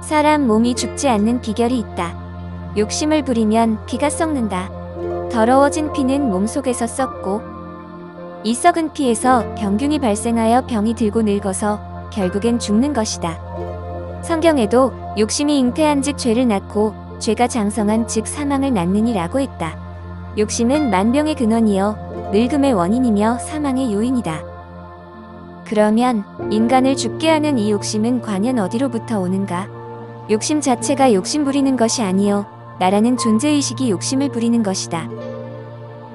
사람 몸이 죽지 않는 비결이 있다. 욕심을 부리면 피가 썩는다. 더러워진 피는 몸속에서 썩고 이 썩은 피에서 병균이 발생하여 병이 들고 늙어서 결국엔 죽는 것이다. 성경에도 욕심이 잉태한 즉 죄를 낳고 죄가 장성한 즉 사망을 낳느니라고 했다. 욕심은 만병의 근원이요 늙음의 원인이며 사망의 요인이다. 그러면 인간을 죽게 하는 이 욕심은 과연 어디로부터 오는가? 욕심 자체가 욕심 부리는 것이 아니요 나라는 존재의식이 욕심을 부리는 것이다.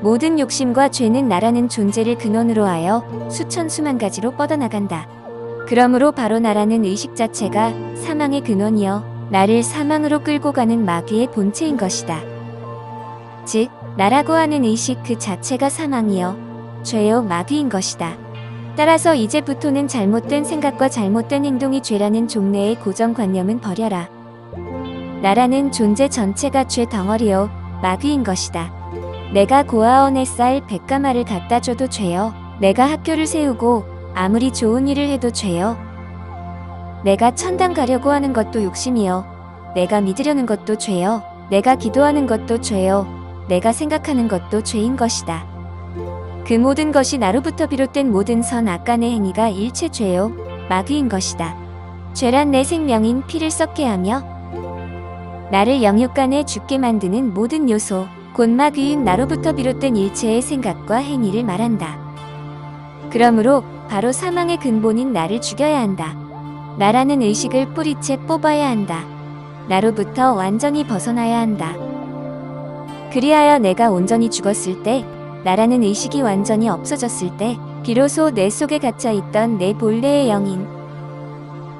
모든 욕심과 죄는 나라는 존재를 근원으로 하여 수천 수만 가지로 뻗어나간다. 그러므로 바로 나라는 의식 자체가 사망의 근원이요 나를 사망으로 끌고 가는 마귀의 본체인 것이다. 즉 나라고 하는 의식 그 자체가 사망이요 죄요 마귀인 것이다. 따라서 이제부터는 잘못된 생각과 잘못된 행동이 죄라는 종래의 고정관념은 버려라. 나라는 존재 전체가 죄 덩어리요 마귀인 것이다. 내가 고아원 햇살 100가마를 갖다 줘도 죄요. 내가 학교를 세우고 아무리 좋은 일을 해도 죄요. 내가 천당 가려고 하는 것도 욕심이요. 내가 믿으려는 것도 죄요. 내가 기도하는 것도 죄요. 내가 생각하는 것도 죄인 것이다. 그 모든 것이 나로부터 비롯된 모든 선 악간의 행위가 일체 죄요 마귀인 것이다. 죄란 내 생명인 피를 썩게 하며 나를 영육간에 죽게 만드는 모든 요소 곧 마귀인 나로부터 비롯된 일체의 생각과 행위를 말한다. 그러므로 바로 사망의 근본인 나를 죽여야 한다. 나라는 의식을 뿌리채 뽑아야 한다. 나로부터 완전히 벗어나야 한다. 그리하여 내가 온전히 죽었을 때 나라는 의식이 완전히 없어졌을 때 비로소 내 속에 갇혀있던 내 본래의 영인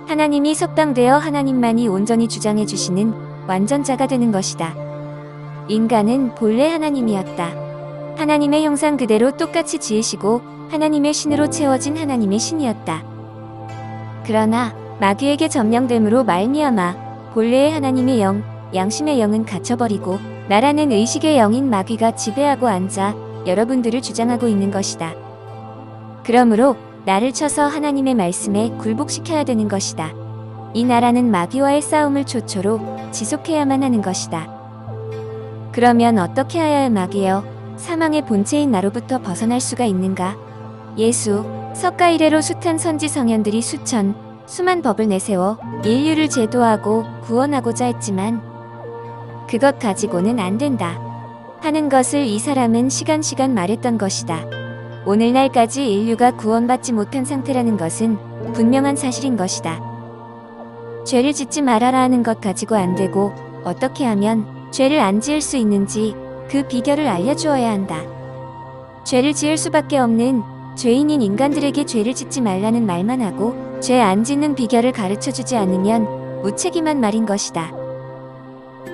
하나님이 석방되어 하나님만이 온전히 주장해 주시는 완전자가 되는 것이다. 인간은 본래 하나님이었다. 하나님의 형상 그대로 똑같이 지으시고 하나님의 신으로 채워진 하나님의 신이었다. 그러나 마귀에게 점령됨으로 말미암아 본래의 하나님의 영, 양심의 영은 갇혀버리고 나라는 의식의 영인 마귀가 지배하고 앉아 여러분들을 주장하고 있는 것이다. 그러므로 나를 쳐서 하나님의 말씀에 굴복시켜야 되는 것이다. 이 나라는 마귀와의 싸움을 초초로 지속해야만 하는 것이다. 그러면 어떻게 하여야 마귀여 사망의 본체인 나로부터 벗어날 수가 있는가? 예수, 석가 이래로 숱한 선지 성현들이 수만 법을 내세워 인류를 제도하고 구원하고자 했지만 그것 가지고는 안 된다 하는 것을 이 사람은 시간 말했던 것이다. 오늘날까지 인류가 구원받지 못한 상태라는 것은 분명한 사실인 것이다. 죄를 짓지 말아라 하는 것 가지고 안 되고 어떻게 하면 죄를 안 지을 수 있는지 그 비결을 알려주어야 한다. 죄를 지을 수밖에 없는 죄인인 인간들에게 죄를 짓지 말라는 말만 하고 죄 안 짓는 비결을 가르쳐주지 않으면 무책임한 말인 것이다.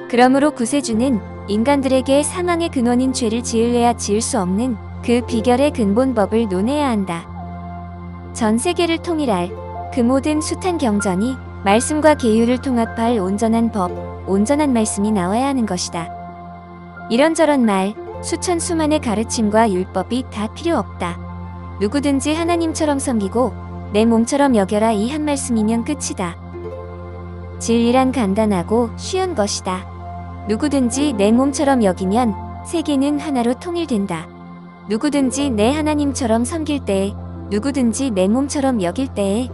그러므로 구세주는 인간들에게 사망의 근원인 죄를 지을래야 지을 수 없는 그 비결의 근본법을 논해야 한다. 전 세계를 통일할 그 모든 숱한 경전이 말씀과 계율을 통합할 온전한 법, 온전한 말씀이 나와야 하는 것이다. 이런저런 말, 수천 수만의 가르침과 율법이 다 필요 없다. 누구든지 하나님처럼 섬기고 내 몸처럼 여겨라 이 한 말씀이면 끝이다. 진리란 간단하고 쉬운 것이다. 누구든지 내 몸처럼 여기면 세계는 하나로 통일된다. 누구든지 내 하나님처럼 섬길 때에 누구든지 내 몸처럼 여길 때에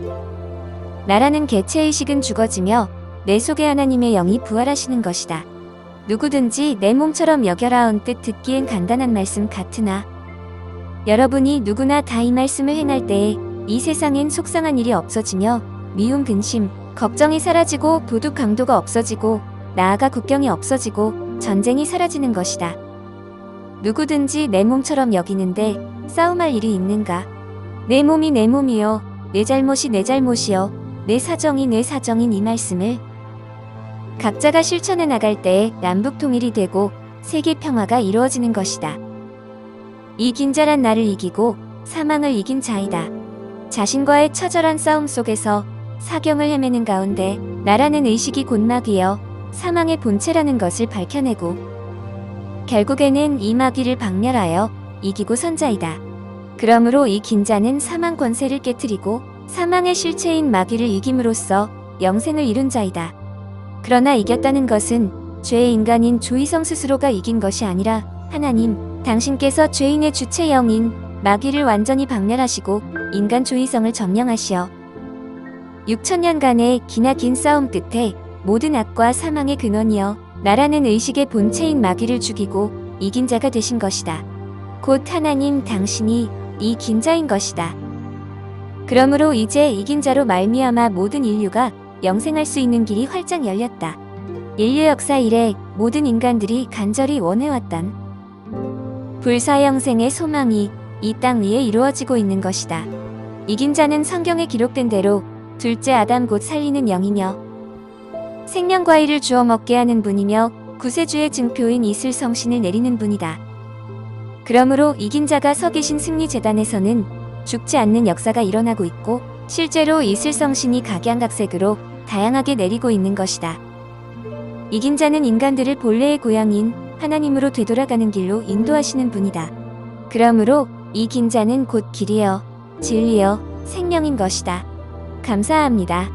나라는 개체의식은 죽어지며 내 속에 하나님의 영이 부활하시는 것이다. 누구든지 내 몸처럼 여겨라 언뜻 듣기엔 간단한 말씀 같으나 여러분이 누구나 다 이 말씀을 행할 때에 이 세상엔 속상한 일이 없어지며 미움 근심, 걱정이 사라지고 도둑 강도가 없어지고 나아가 국경이 없어지고 전쟁이 사라지는 것이다. 누구든지 내 몸처럼 여기는데 싸움할 일이 있는가? 내 몸이 내 몸이요 내 잘못이 내 잘못이요 내 사정이 내 사정인 이 말씀을 각자가 실천해 나갈 때에 남북 통일이 되고 세계 평화가 이루어지는 것이다. 이긴 자란 나를 이기고 사망을 이긴 자이다. 자신과의 처절한 싸움 속에서 사경을 헤매는 가운데 나라는 의식이 곧 마귀여 사망의 본체라는 것을 밝혀내고 결국에는 이 마귀를 박멸하여 이기고 선 자이다. 그러므로 이 긴자는 사망 권세를 깨뜨리고 사망의 실체인 마귀를 이김으로써 영생을 이룬 자이다. 그러나 이겼다는 것은 죄의 인간인 조이성 스스로가 이긴 것이 아니라 하나님, 당신께서 죄인의 주체 영인 마귀를 완전히 박멸하시고 인간 조이성을 점령하시어 6천년간의 기나긴 싸움 끝에 모든 악과 사망의 근원이여 나라는 의식의 본체인 마귀를 죽이고 이긴 자가 되신 것이다. 곧 하나님 당신이 이 긴자인 것이다. 그러므로 이제 이긴 자로 말미암아 모든 인류가 영생할 수 있는 길이 활짝 열렸다. 인류 역사 이래 모든 인간들이 간절히 원해왔던 불사영생의 소망이 이 땅 위에 이루어지고 있는 것이다. 이긴 자는 성경에 기록된 대로 둘째 아담 곧 살리는 영이며 생명과일을 주어 먹게 하는 분이며 구세주의 증표인 이슬 성신을 내리는 분이다. 그러므로 이긴 자가 서 계신 승리재단에서는 죽지 않는 역사가 일어나고 있고 실제로 이슬 성신이 각양각색으로 다양하게 내리고 있는 것이다. 이긴 자는 인간들을 본래의 고향인 하나님으로 되돌아가는 길로 인도하시는 분이다. 그러므로 이긴 자는 곧 길이여 진리여 생명인 것이다. 감사합니다.